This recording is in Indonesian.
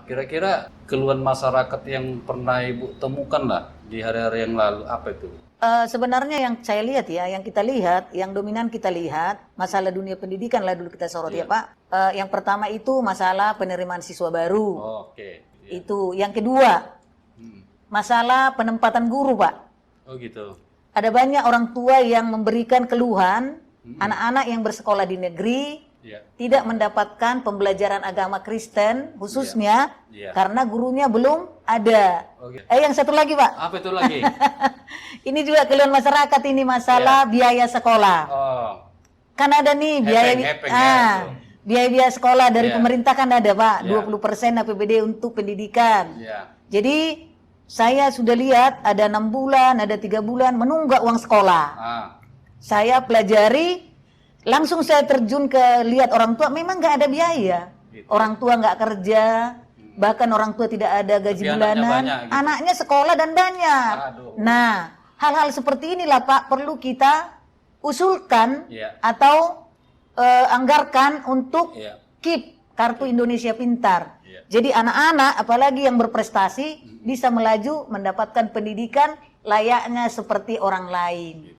Kira-kira keluhan masyarakat yang pernah Ibu temukan lah di hari-hari yang lalu, apa itu? Sebenarnya yang saya lihat ya, yang kita lihat, yang dominan kita lihat, masalah dunia pendidikan lah dulu kita sorot ya Pak. Yang pertama itu masalah penerimaan siswa baru. Oh, oke. Iya. Itu. Yang kedua, masalah penempatan guru Pak. Oh gitu. Ada banyak orang tua yang memberikan keluhan, anak-anak yang bersekolah di negeri, Iya. tidak mendapatkan pembelajaran agama Kristen khususnya Iya. karena gurunya belum ada. Oke. Yang satu lagi Pak, Apa itu lagi? ini juga keluhan masyarakat ini masalah biaya sekolah. Oh, Kan ada nih Hepeng ya, itu. biaya sekolah dari Iya. pemerintah kan ada Pak, Iya. 20% APBD untuk pendidikan. iya. Jadi saya sudah lihat ada 6 bulan, ada 3 bulan menunggak uang sekolah. Ah, Saya pelajari, langsung saya terjun ke lihat orang tua, memang nggak ada biaya. Gitu. Orang tua nggak kerja, bahkan orang tua tidak ada gaji Tapi anaknya bulanan, banyak gitu. anaknya sekolah dan banyak. Aduh. Nah, hal-hal seperti inilah Pak perlu kita usulkan Iya. atau anggarkan untuk Iya. KIP, Kartu Indonesia Pintar. Iya. Jadi anak-anak, apalagi yang berprestasi, bisa melaju mendapatkan pendidikan layaknya seperti orang lain.